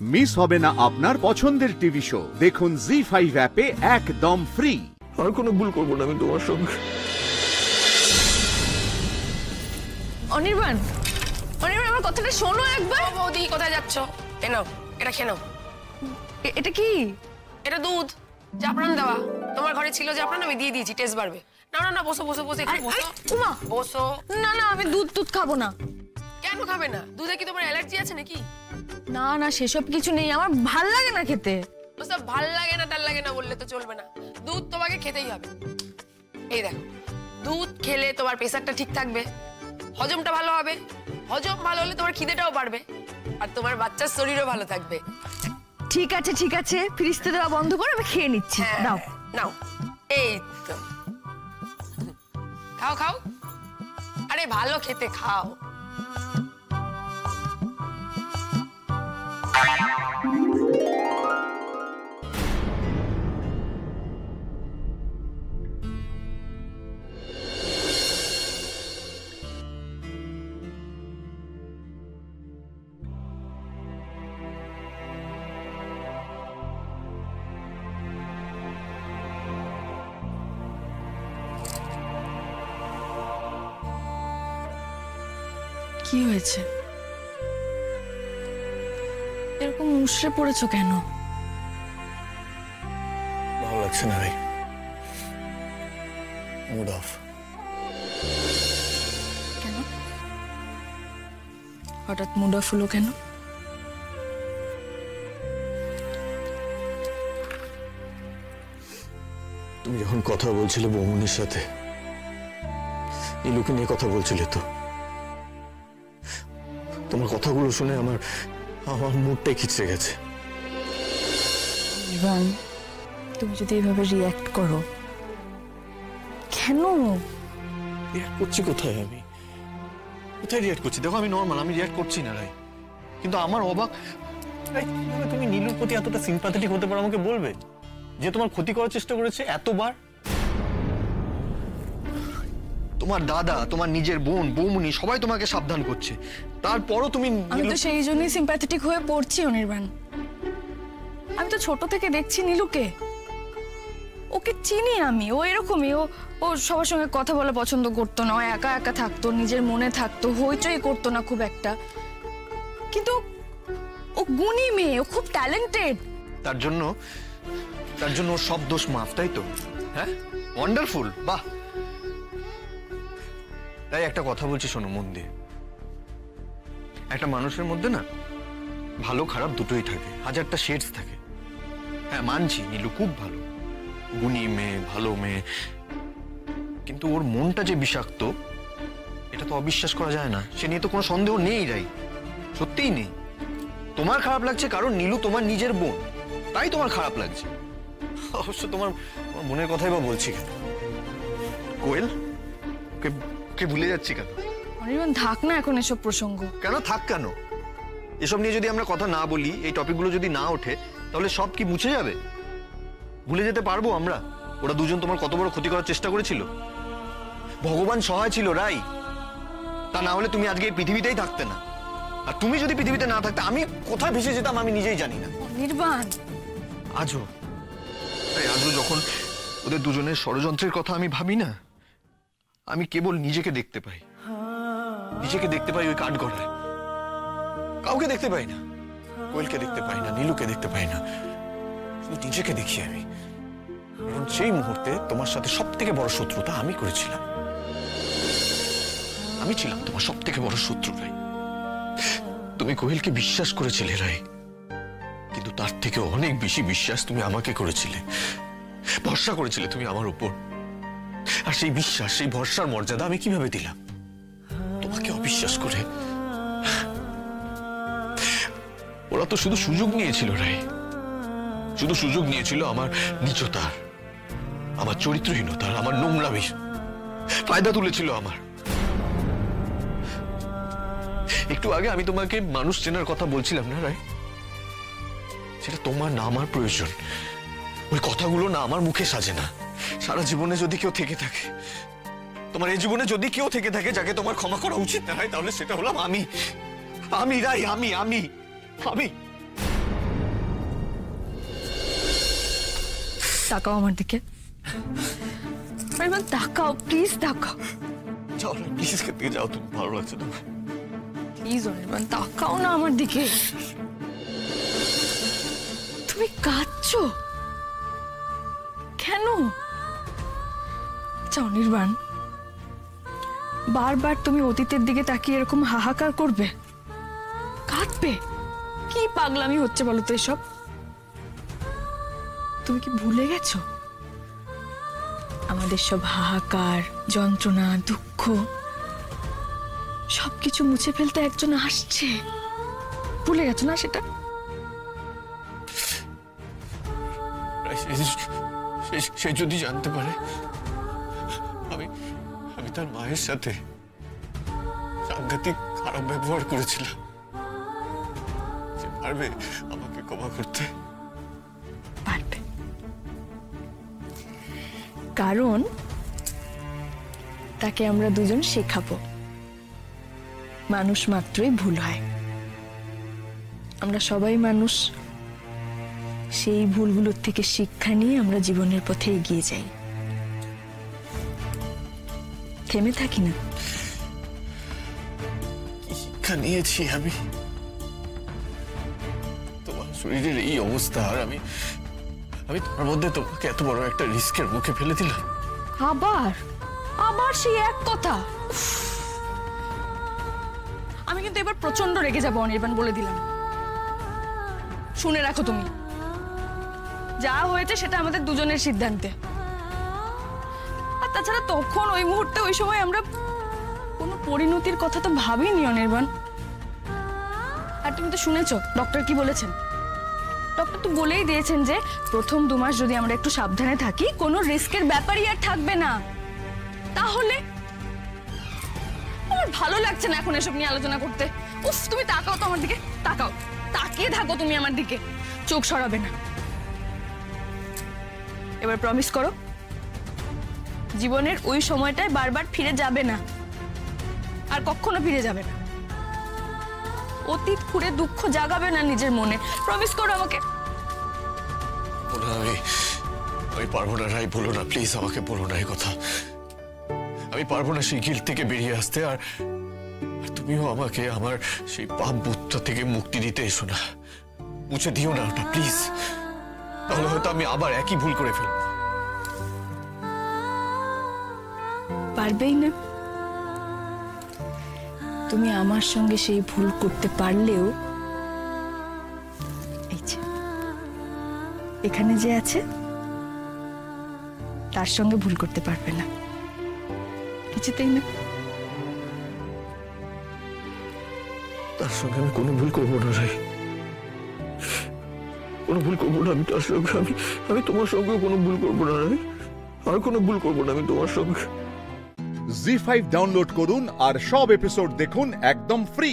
Miss হবে না আপনার পছন্দের টিভি শো। দেখুন জি5 অ্যাপে একদম ফ্রি। আর কোনো ভুল করবো না আমি তোমার সঙ্গে। অনির্বাণ, অনির্বাণ আমার কথাটা শোনো একবার। বৌদি কোথায় যাচ্ছ? নাও এটা খেয়ে নাও। এটা কি? এটা দুধ, জাফরান দেওয়া। তোমার ঘরে ছিল জাফরান, আমি দিয়ে দিয়েছি, টেস্ট বাড়বে। না না না, বসো বসো বসো, একটু বসো। উমা, বসো। না না, আমি দুধ খাবো না। কেন খাবে না? দুধে কি তোমার অ্যালার্জি আছে নাকি? না না, সেসব কিছু নেই, আমার ভাল লাগে না খেতে। ওসব ভাল লাগে না টাল লাগে না বললে তো চলবে না, দুধ তোমাকে খেতেই হবে। এই দেখো, দুধ খেলে তোমার প্রেসারটা ঠিক থাকবে, হজমটা ভালো হবে, হজম ভালো হলে তোমার খিদেটাও বাড়বে, আর তোমার বাচ্চার শরীরও ভালো থাকবে। ঠিক আছে ঠিক আছে, ফ্রিজতে দেওয়া বন্ধ করে আমি খেয়ে নিচ্ছি। নাও নাও, এই তো খাও খাও। আরে ভালো খেতে খাও। কি হয়েছে? এরকম মুষড়ে পড়েছো কেন? ভালো লাগছে না ভাই, মুড অফ। কেন হঠাৎ মুড অফ হলো কেন? তুমি যখন কথা বলছিলে বৌমনির সাথে, নীলুকে নিয়ে কথা বলছিলে, তো তোমার কথাগুলো শুনে আমার মুডটাই খিচড়ে গেছে। ইভান, তুমি যদি এভাবে রিঅ্যাক্ট করো কেন? রিঅ্যাক্ট করছি কোথায়? আমি কোথায় রিঅ্যাক্ট করছি? দেখো আমি নর্মাল, আমি রিঅ্যাক্ট করছি না রাই, কিন্তু আমার অবাক তুমি নীলুর প্রতি এতটা সিম্প্যাথেটিক হতে পারো আমাকে বলবে, যে তোমার ক্ষতি করার চেষ্টা করেছে এতবার। তোমার দাদা, তোমার নিজের বোন, বৌমনি সবাই তোমাকে সাবধান করছে, তারপরও তুমি। আমি তো সেই জন্যই সিম্প্যাথেটিক হয়ে পড়ছি অনির্বাণ। আমি তো ছোট থেকে দেখছি নীলুকে, ওকে চিনি আমি। ও এরকমই, ও সবার সঙ্গে কথা বলা পছন্দ করতো না, ও একা একা থাকতো, নিজের মনে থাকতো, হইচই করতো না খুব একটা। কিন্তু ও গুণী মেয়ে, ও খুব ট্যালেন্টেড। তার জন্য ওর সব দোষ মাফ, তাই তো? হ্যাঁ, ওয়ান্ডারফুল, বাহ। তাই একটা কথা বলছি, শোনো মন দিয়ে। একটা মানুষের মধ্যে না ভালো খারাপ দুটোই থাকে, হাজারটা শেডস থাকে। হ্যাঁ মানছি, নীলু খুব ভালো, গুণী মেয়ে, ভালো মেয়ে, কিন্তু ওর মনটা যে বিষাক্ত এটা তো অবিশ্বাস করা যায় না। সে নিয়ে তো কোনো সন্দেহ নেই রাই, সত্যিই নেই। তোমার খারাপ লাগছে কারণ নীলু তোমার নিজের বোন, তাই তোমার খারাপ লাগছে। অবশ্য তোমার বোনের কথাই বা বলছি কেন? কোয়েল, ওকে ভুলে যাচ্ছি কেন? অনির্বাণ, থাক না এখন এসব প্রসঙ্গ। কেন থাক? কেন? এসব নিয়ে যদি আমরা কথা না বলি, এই টপিকগুলো যদি না ওঠে, তাহলে সব কি মুছে যাবে? ভুলে যেতে পারবো আমরা ওরা দুজন তোমার কত বড় ক্ষতি করার চেষ্টা করেছিল? ভগবান সহায় ছিল রাই, তা না হলে তুমি আজকে এই পৃথিবীতেই থাকতে না। আর তুমি যদি পৃথিবীতে না থাকতে আমি কোথায় ভেসে যেতাম আমি নিজেই জানি না। অনির্বাণ, আজও যখন ওদের দুজনের ষড়যন্ত্রের কথা আমি ভাবি না, আমি কেবল নিজেকে দেখতে পাই, ওই কাঠগড়ায়। কাউকে দেখতে পাই না, কোয়েলকে দেখতে পাই না, নীলুকে দেখতে পাই না, শুধু নিজেকে দেখি আমি। এবং সেই মুহূর্তে তোমার সাথে সব থেকে বড় শত্রুতা আমি করেছিলাম। আমি ছিলাম তোমার সব থেকে বড় শত্রু রাই। তুমি কোয়েলকে বিশ্বাস করেছিলে রাই, কিন্তু তার থেকে অনেক বেশি বিশ্বাস তুমি আমাকে করেছিলে, ভরসা করেছিলে তুমি আমার উপর। আর সেই বিশ্বাস, সেই ভরসার মর্যাদা আমি কিভাবে দিলাম তোমাকে অবিশ্বাস করে? ওরা তো শুধু সুযোগ নিয়েছিল রাই, শুধু সুযোগ নিয়েছিল আমার নীচতার, আমার চরিত্রহীনতার, আমার নোংরামির ফায়দা তুলেছিল আমার। একটু আগে আমি তোমাকে মানুষ চেনার কথা বলছিলাম না রাই, সেটা তোমার না আমার প্রয়োজন। ওই কথাগুলো না আমার মুখে সাজে না। সারা জীবনে যদি কেউ থেকে থাকে, তোমার এই জীবনে যদি কেউ থেকে থাকে যাকে তোমার ক্ষমা করা উচিত না হয়, তাহলে সেটা হলাম আমি। আমি রাই, আমি আমি আমি তাকাও আমার দিকে, অনির্বাণ তাকাও, প্লিজ তাকাও, যাও না প্লিজ, এখান থেকে যাও, তুমি ভালো লাগছে না। প্লিজ অনির্বাণ তাকাও না আমার দিকে। তুমি কাঁদছো কেন? আচ্ছা অনির্বাণ, বারবার তুমি অতীতের দিকে তাকিয়ে এরকম হাহাকার করবে, কাঁদবে? কি পাগলামি হচ্ছে বলো তো এসব? তুমি কি ভুলে গেছো আমাদের সব হাহাকার, যন্ত্রণা, দুঃখ সবকিছু মুছে ফেলতে একজন আসছে? ভুলে গেছো না সেটা? সে যদি জানতে পারে আমি আমি তার মায়ের সাথে সাংঘাতিক খারাপ ব্যবহার করেছিলাম, সে পারবে আমাকে ক্ষমা করতে? পারবে, কারণ তাকে আমরা দুজন শেখাবো মানুষ মাত্রই ভুল হয়। আমরা সবাই মানুষ, সেই ভুলগুলোর থেকে শিক্ষা নিয়ে আমরা জীবনের পথে এগিয়ে যাই, থেমে থাকি না। কি শিক্ষা নিয়েছি আমি? তোমার শরীরের এই অবস্থা, আর আমি তোমার মধ্যে তোমাকে এত বড় একটা রিস্কের মুখে ফেলে দিলাম। আবার আবার সেই এক কথা। উফ! আমি কিন্তু এবার প্রচন্ড রেগে যাবো অনির্বাণ, বলে দিলাম। শুনে রাখো, তুমি যা হয়েছে সেটা আমাদের দুজনের সিদ্ধান্তে। আর তাছাড়া তখন ওই মুহূর্তে ওই সময় আমরা কোনো পরিণতির কথা তো ভাবিনি অনির্বাণ। আর তুমি তো শুনেছো ডক্টর কি বলেছেন? ডক্টর তো বলেই দিয়েছেন যে প্রথম 2 মাস যদি আমরা একটু সাবধানে থাকি, কোনো রিস্কের ব্যাপারই আর থাকবে না। তাহলে আমার ভালো লাগছে না এখন এসব নিয়ে আলোচনা করতে। উফ, তুমি তাকাও তো আমার দিকে, তাকাও, তাকিয়ে থাকো তুমি আমার দিকে, চোখ সরাবে না। এবার প্রমিস করো জীবনের ওই সময়টায় বারবার ফিরে যাবে না, আর কখনো ফিরে যাবে না। অতীত খুঁড়ে দুঃখ জাগাবে না নিজের মনে। প্রমিস করো আমাকে। আমি পারবো না রাই, বলো না প্লিজ, আমাকে বলো না এই কথা। আমি পারবো না সেই গিল্ট থেকে বেরিয়ে আসতে, আর তুমিও আমাকে আমার সেই পাপ বোধটা থেকে মুক্তি দিতে এসো না। মুছে দিও না ওটা প্লিজ, তাহলে হয়তো আমি আবার একই ভুল করে ফেলবো। পারবেই না। তুমি আমার সঙ্গে সেই ভুল করতে পারলেও এই যে এখানে যে আছে তার সঙ্গে ভুল করতে পারবে না, কিছুতেই না। তার সঙ্গে আমি কোনো ভুল করবো না রাই, কোনো ভুল করবো না আমি তার সঙ্গে। আমি তোমার সঙ্গে কোনো ভুল করবো না রাই, আর কোনো ভুল করবো না আমি তোমার সঙ্গে। জি5 ডাউনলোড করুন আর সব এপিসোড দেখুন একদম ফ্রি।